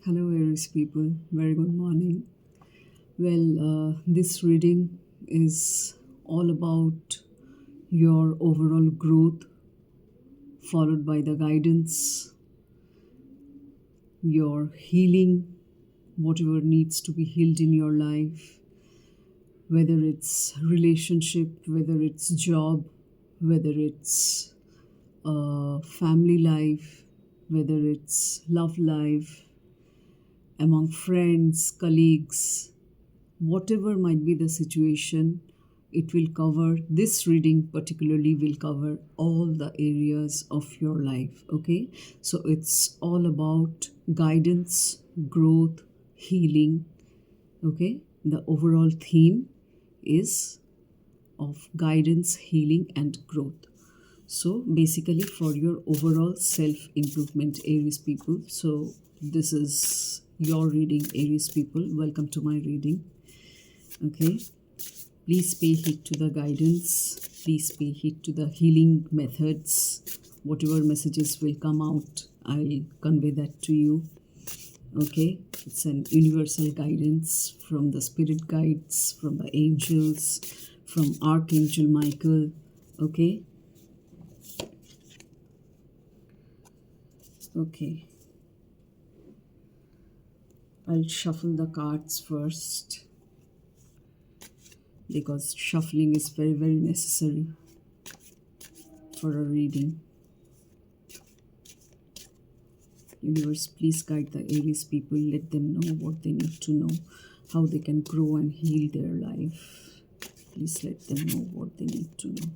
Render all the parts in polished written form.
Hello, Aries people. Very good morning. This reading is all about your overall growth, followed by the guidance, your healing, whatever needs to be healed in your life, whether it's relationship, whether it's job, whether it's family life, whether it's love life, among friends, colleagues, whatever might be the situation, it will cover, this reading particularly will cover all the areas of your life. Okay, so it's all about guidance, growth, healing. Okay, the overall theme is of guidance, healing, and growth. So basically, for your overall self improvement, Aries people. So this is your reading, Aries people. Welcome to my reading. Okay, please pay heed to the guidance, please pay heed to the healing methods. Whatever messages will come out, I'll convey that to you. Okay, it's an universal guidance from the spirit guides, from the angels, from Archangel Michael. Okay, okay, I'll shuffle the cards first because shuffling is very, very necessary for a reading. Universe, please guide the Aries people. Let them know what they need to know, how they can grow and heal their life. Please let them know what they need to know.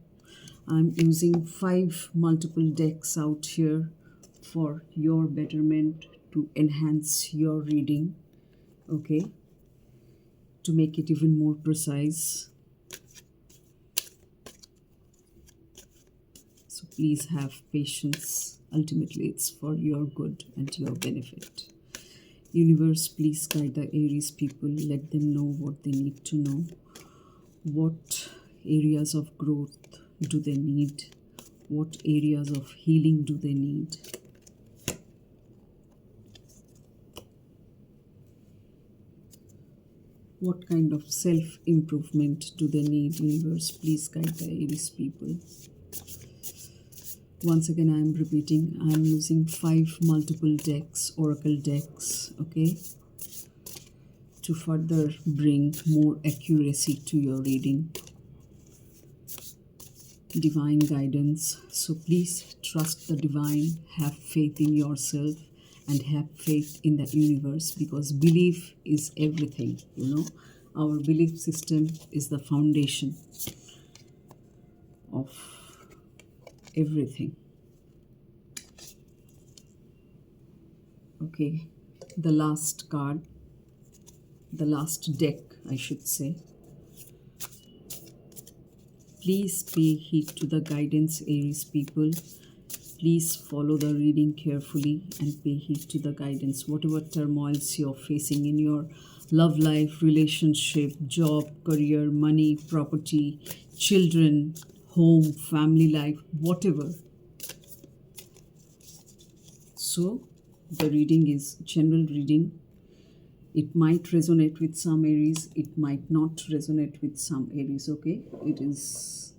I'm using 5 multiple decks out here for your betterment to enhance your reading. Okay, to make it even more precise. So please have patience. Ultimately, it's for your good and your benefit. Universe, please guide the Aries people. Let them know what they need to know. What areas of growth do they need? What areas of healing do they need? What kind of self-improvement do they need? Universe, please guide the Aries people. Once again, I am repeating, I am using 5 multiple decks, oracle decks, okay, to further bring more accuracy to your reading. Divine guidance. So please trust the divine, have faith in yourself, and have faith in the universe, because belief is everything. Our belief system is the foundation of everything. Okay, the last card, the last deck, I should say. Please pay heed to the guidance, Aries people. Please follow the reading carefully and pay heed to the guidance. Whatever turmoils you're facing in your love life, relationship, job, career, money, property, children, home, family life, whatever. So the reading is general reading. It might resonate with some Aries, it might not resonate with some Aries. Okay, it is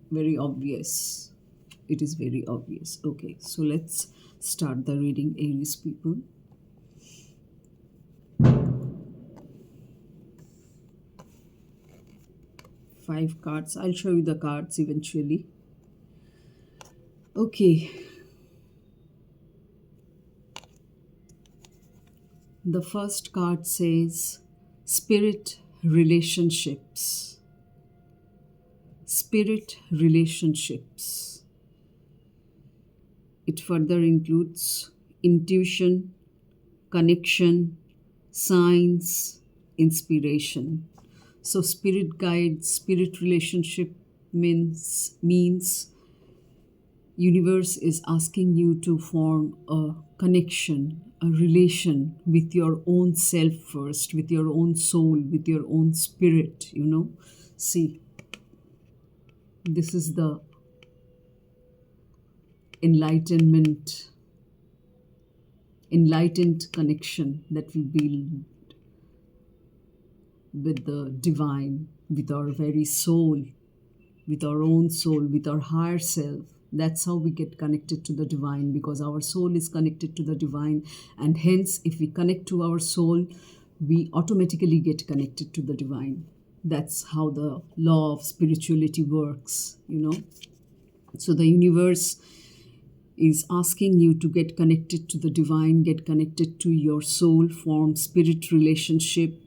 very obvious. It is very obvious. Okay, so let's start the reading, Aries people. Five cards. I'll show you the cards eventually. Okay. The first card says spirit relationships. Spirit relationships. It further includes intuition, connection, signs, inspiration. So spirit guides, spirit relationship means universe is asking you to form a connection, a relation with your own self first, with your own soul, with your own spirit. See, this is the enlightenment enlightened connection that we build with the divine, with our very soul, with our own soul, with our higher self. That's how we get connected to the divine, because our soul is connected to the divine. And hence, if we connect to our soul, we automatically get connected to the divine. That's how the law of spirituality works, you know. So the universe is asking you to get connected to the divine, get connected to your soul, form spirit relationship.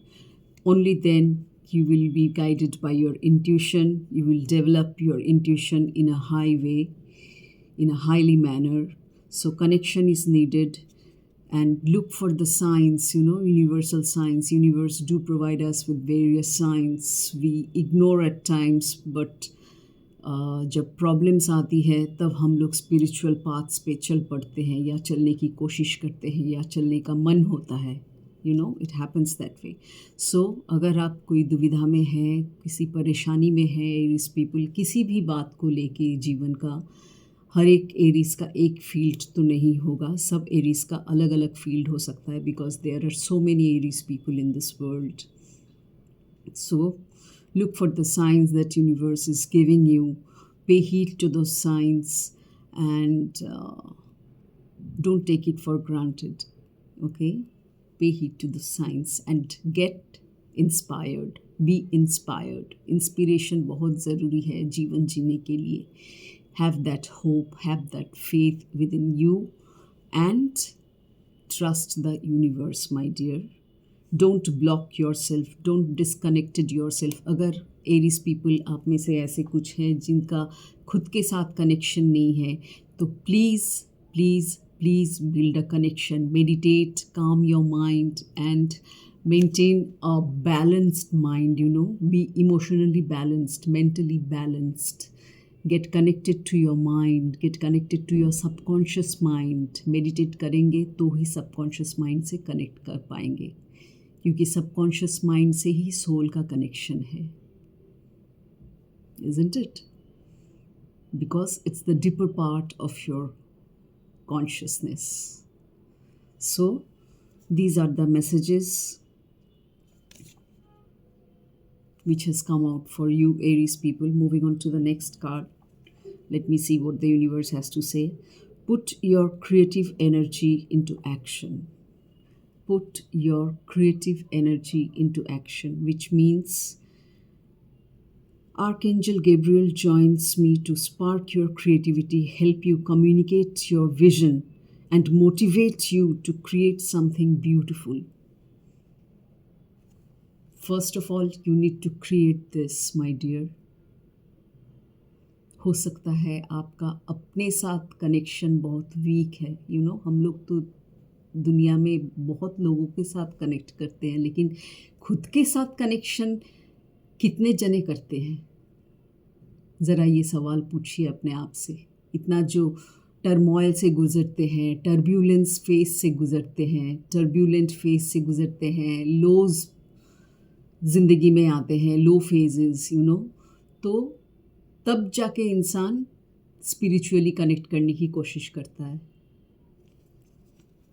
Only then you will be guided by your intuition. You will develop your intuition in a high way, in a highly manner. So connection is needed, and look for the signs, you know, universal signs. Universe do provide us with various signs. We ignore at times, but जब problems आती है तब हम लोग spiritual paths पे चल पड़ते हैं, या चलने की कोशिश करते हैं, या चलने का मन होता है, you know, it happens that way. So अगर आप कोई दुविधा में हैं, किसी परेशानी में हैं, एरीज पीपल, किसी भी बात को लेके जीवन का, हर एक एरीज का एक फील्ड तो नहीं होगा, सब एरीज का अलग अलग फील्ड हो सकता है, because there are so many Aries people in this world. So look for the signs that universe is giving you. Pay heed to those signs, and don't take it for granted. Okay, pay heed to the signs and get inspired. Be inspired. Inspiration बहुत ज़रूरी है जीवन जीने के लिए. Have that hope, have that faith within you, and trust the universe, my dear. Don't block your self, don't disconnected your self. अगर Aries people आप में से ऐसे कुछ हैं जिनका खुद के साथ कनेक्शन नहीं है, तो please please please build a connection. Meditate, calm your mind, and maintain a balanced mind, you know. Be emotionally balanced, mentally balanced. Get connected to your mind, get connected to your subconscious mind. Meditate करेंगे तो ही subconscious mind से connect कर पाएंगे, क्योंकि subconscious mind से ही soul का connection है. Isn't it? Because it's the deeper part of your consciousness. So these are the messages which has come out for you, Aries people. Moving on to the next card. Let me see what the universe has to say. Put your creative energy into action. Put your creative energy into action, which means Archangel Gabriel joins me to spark your creativity, help you communicate your vision, and motivate you to create something beautiful. First of all, you need to create this, my dear. हो सकता है आपका अपने साथ connection बहुत week है, you no. हम लोग तो दुनिया में बहुत लोगों के साथ कनेक्ट करते हैं, लेकिन खुद के साथ कनेक्शन कितने जने करते हैं? ज़रा ये सवाल पूछिए अपने आप से. इतना जो टर्मोइल से गुज़रते हैं, टर्ब्यूलेंस फेस से गुज़रते हैं, टर्ब्यूलेंट फेस से गुज़रते हैं, लोज ज़िंदगी में आते हैं, लो फेजेस, यू नो. तो तब जाके इंसान स्पिरिचुअली कनेक्ट करने की कोशिश करता है.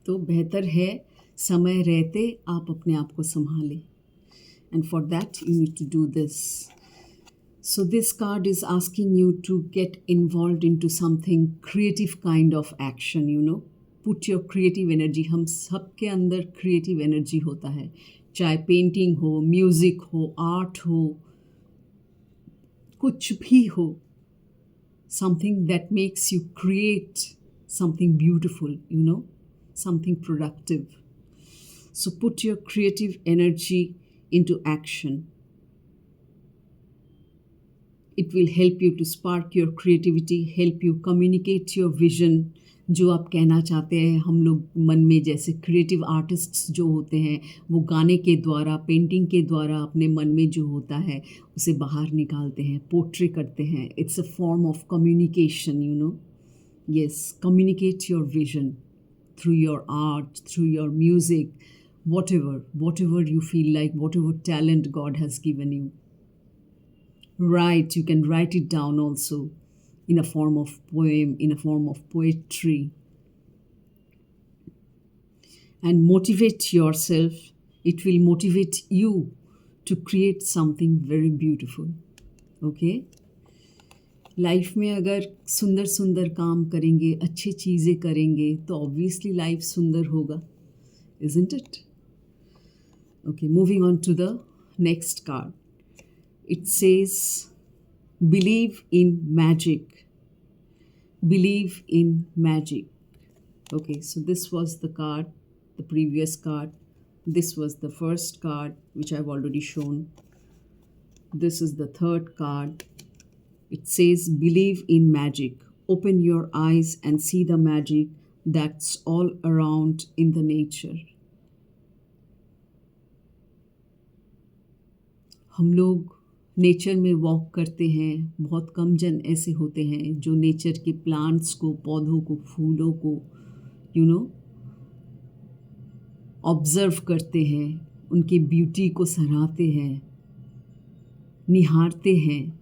तो बेहतर है समय रहते आप अपने आप को संभालें. And for that you need to do this. So this card is asking you to get involve into something creative kind of action, you know. Put your creative energy. हम सबके अंदर क्रिएटिव एनर्जी होता है, चाहे painting हो, music हो, art हो, कुछ भी हो. Something that makes you create something beautiful, you know. Something productive. So put your creative energy into action. It will help you to spark your creativity, help you communicate your vision. जो आप कहना चाहते हैं, हम लोग मन में, जैसे क्रिएटिव आर्टिस्ट्स जो होते हैं, वो गाने के द्वारा, पेंटिंग के द्वारा अपने मन में जो होता है उसे बाहर निकालते हैं, पोर्ट्रे करते हैं. It's a form of communication, you know. Yes, communicate your vision through your art, through your music, whatever you feel like, whatever talent God has given you. Write, you can write it down also in a form of poem, in a form of poetry. and motivate yourself. It will motivate you to create something very beautiful. Okay? Life में अगर सुंदर सुंदर काम करेंगे, अच्छी चीज़ें करेंगे, तो ऑब्वियसली लाइफ सुंदर होगा, isn't it? Okay, moving on to the next card. It says, believe in magic. Believe in magic. Okay, so this was the card, the previous card. This was the first card, which I've already shown. This is the third card. It says, believe in magic. Open your eyes and see the magic that's all around in the nature. हम लोग nature में walk करते हैं, बहुत कम जन ऐसे होते हैं जो नेचर के प्लांट्स को, पौधों को, फूलों को ऑब्जर्व करते हैं, उनके ब्यूटी को सराहते हैं, निहारते हैं.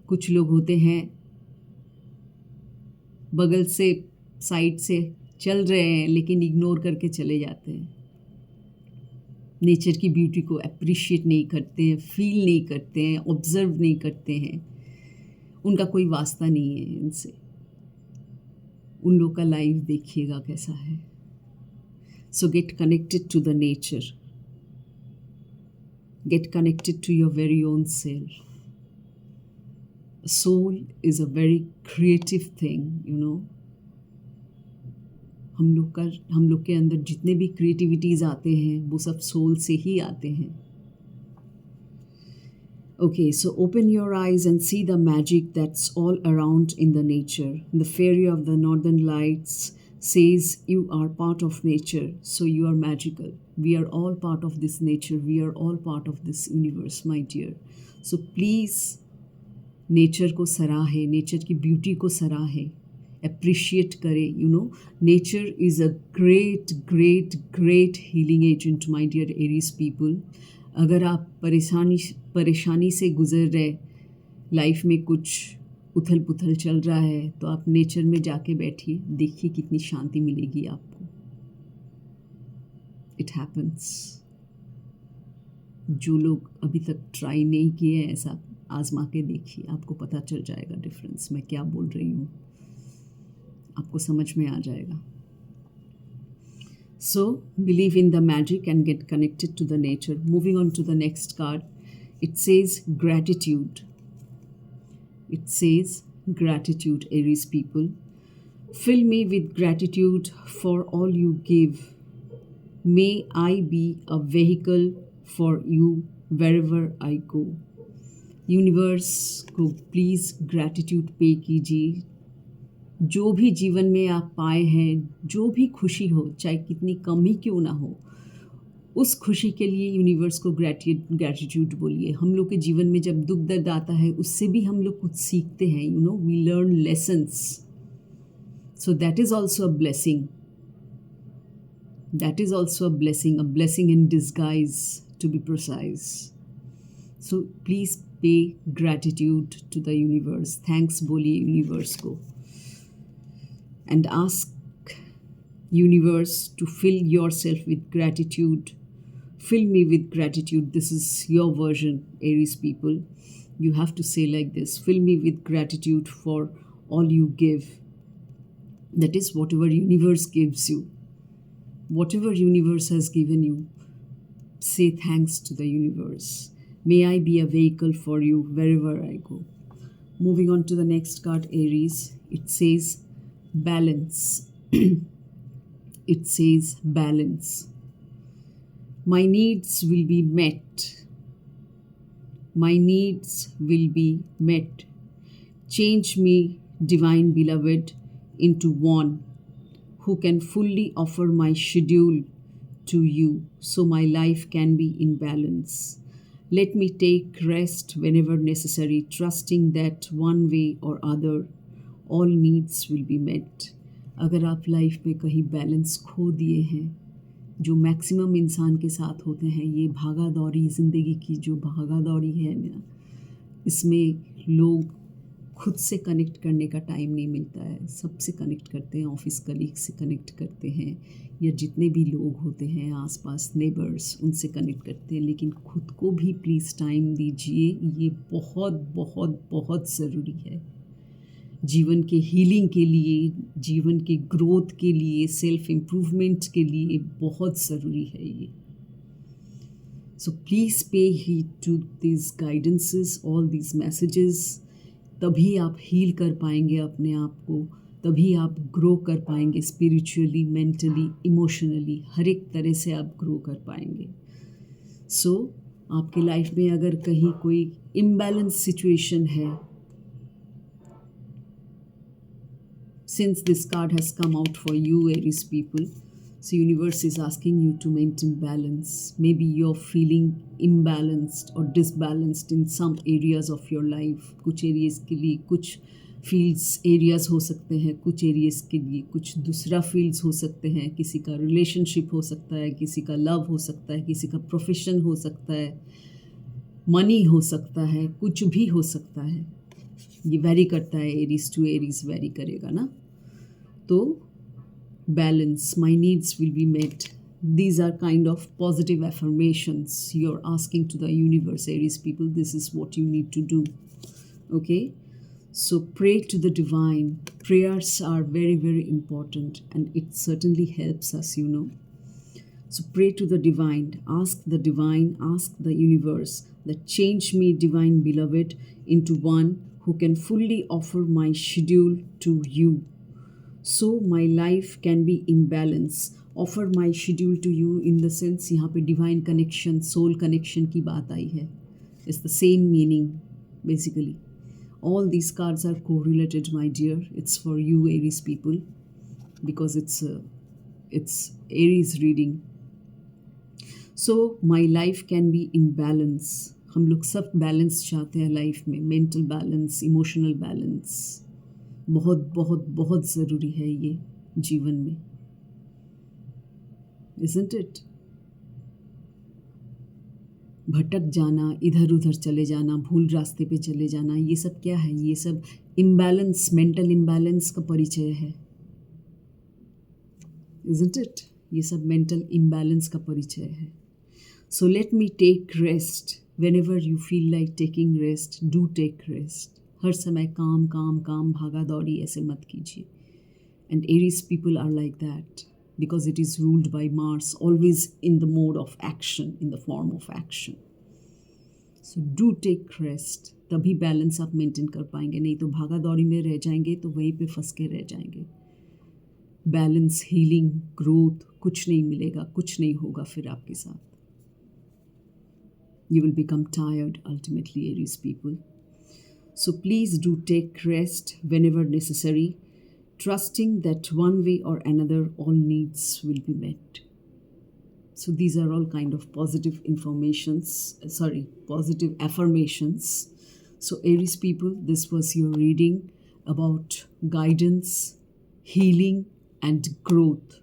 कुछ लोग होते हैं बगल से, साइड से चल रहे हैं लेकिन इग्नोर करके चले जाते हैं. नेचर की ब्यूटी को अप्रिशिएट नहीं करते हैं, फील नहीं करते हैं, ऑब्जर्व नहीं करते हैं. उनका कोई वास्ता नहीं है इनसे. उन लोग का लाइफ देखिएगा कैसा है. So get connected to the nature. Get connected to your very own self. Soul is a very creative thing, हम लोग के अंदर जितने भी क्रिएटिविटीज़ आते हैं वो सब सोल से ही आते हैं. Okay, so open your eyes and see the magic that's all around in the nature. The fairy of the northern lights says you are part of nature, so you are magical. We are all part of this nature. We are all part of this universe, my dear. So please, nature को सराहे, nature की beauty को सराहे, appreciate करें. Nature is a great great great healing agent, my dear Aries people. अगर आप परेशानी से गुजर रहे, लाइफ में कुछ उथल पुथल चल रहा है, तो आप नेचर में जाके बैठिए, देखिए कितनी शांति मिलेगी आपको. It happens. जो लोग अभी तक ट्राई नहीं किए हैं, ऐसा आजमा के देखिए, आपको पता चल जाएगा डिफरेंस. मैं क्या बोल रही हूँ आपको समझ में आ जाएगा. So believe in the magic and get connected to the nature. Moving on to the next card. It says gratitude. It says gratitude, Aries people. Fill me with gratitude for all you give. May I be a vehicle for you wherever I go. Universe को please gratitude pay कीजिए. जो भी जीवन में आप पाए हैं, जो भी खुशी हो, चाहे कितनी कम ही क्यों ना हो, उस खुशी के लिए यूनिवर्स को ग्रैटिट्यूड बोलिए. हम लोग के जीवन में जब दुख दर्द आता है, उससे भी हम लोग कुछ सीखते हैं. We learn lessons. So that is also a blessing. That is also a blessing in disguise, to be precise. So please pay gratitude to the universe. Thanks बोलिए यूनिवर्स को, and ask universe to fill your self with gratitude. Fill me with gratitude. This is your version, Aries people. You have to say like this: fill me with gratitude for all you give. That is, whatever universe gives you, whatever universe has given you, say thanks to the universe. May I be a vehicle for you wherever I go. Moving on to the next card, Aries. It says balance. It says balance. My needs will be met. My needs will be met. Change me, divine beloved, into one who can fully offer my schedule to you, so my life can be in balance. Let me take rest whenever necessary, trusting that one way or other, all needs will be met. अगर आप life में कहीं balance खो दिए हैं, जो maximum इंसान के साथ होते हैं, ये भागा दौड़ी ज़िंदगी की जो भागा दौड़ी है ना, इसमें लोग खुद से कनेक्ट करने का टाइम नहीं मिलता है। सबसे कनेक्ट करते हैं, ऑफिस कलीग से कनेक्ट करते हैं, या जितने भी लोग होते हैं आसपास, नेबर्स, उनसे कनेक्ट करते हैं, लेकिन खुद को भी प्लीज़ टाइम दीजिए। ये बहुत बहुत बहुत ज़रूरी है जीवन के हीलिंग के लिए, जीवन के ग्रोथ के लिए, सेल्फ इम्प्रूवमेंट के लिए बहुत ज़रूरी है ये। So please pay heed to this guidances, all this messages. तभी आप हील कर पाएंगे अपने आप को, तभी आप ग्रो कर पाएंगे स्पिरिचुअली, मेंटली, इमोशनली, हर एक तरह से आप ग्रो कर पाएंगे। सो आपकी लाइफ में अगर कहीं कोई इम्बैलेंस सिचुएशन है, since this card has come out for you, Aries people, so universe is asking you to maintain balance. Maybe you're feeling imbalanced or disbalanced in some areas of your life. कुछ areas के लिए कुछ fields areas हो सकते हैं, कुछ areas के लिए कुछ दूसरा फील्ड्स हो सकते हैं। किसी का रिलेशनशिप हो सकता है, किसी का लव हो सकता है, किसी का प्रोफेशन हो सकता है, मनी हो सकता है, कुछ भी हो सकता है। ये वेरी करता है, एरीज टू एरीज वेरी करेगा ना। तो balance, my needs will be met, these are kind of positive affirmations you're asking to the universe, Aries people. This is what you need to do. Okay, so pray to the divine. Prayers are very very important, and it certainly helps us, you know. So pray to the divine, ask the divine, ask the universe that change me, divine beloved, into one who can fully offer my schedule to you, so my life can be in balance. Offer my schedule to you in the sense यहाँ पे divine connection, soul connection की बात आई है. It's the same meaning basically. All these cards are correlated, my dear. It's for you, Aries people, because it's Aries reading. So my life can be in balance. हम लोग सब balance चाहते हैं life में, mental balance, emotional balance बहुत बहुत बहुत ज़रूरी है ये जीवन में, isn't it? भटक जाना, इधर उधर चले जाना, भूल रास्ते पे चले जाना, ये सब क्या है? ये सब इम्बैलेंस, मेंटल इम्बैलेंस का परिचय है, isn't it? ये सब मेंटल इम्बैलेंस का परिचय है. So let me take rest. Whenever you feel like taking rest, do take rest. हर समय काम काम काम, भागा दौड़ी ऐसे मत कीजिए. And Aries people are like that because it is ruled by Mars, always in the mode of action, in the form of action. So do take rest. तभी बैलेंस आप मेंटेन कर पाएंगे, नहीं तो भागा दौड़ी में रह जाएंगे तो वहीं पे फंस के रह जाएंगे. बैलेंस, हीलिंग, ग्रोथ कुछ नहीं मिलेगा, कुछ नहीं होगा फिर आपके साथ. You will become tired ultimately, Aries people. So please do take rest whenever necessary, trusting that one way or another all needs will be met. So these are all kind of positive positive affirmations. So Aries people, this was your reading about guidance, healing and growth,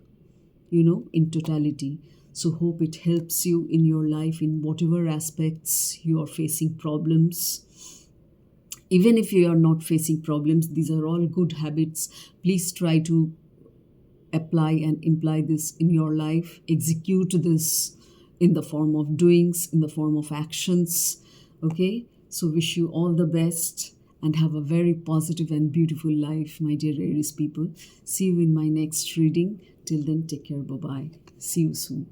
in totality. So hope it helps you in your life in whatever aspects you are facing problems. Even if you are not facing problems, these are all good habits. Please try to apply and imply this in your life. Execute this in the form of doings, in the form of actions. Okay? So wish you all the best and have a very positive and beautiful life, my dear Aries people. See you in my next reading. Till then, take care. Bye-bye. See you soon.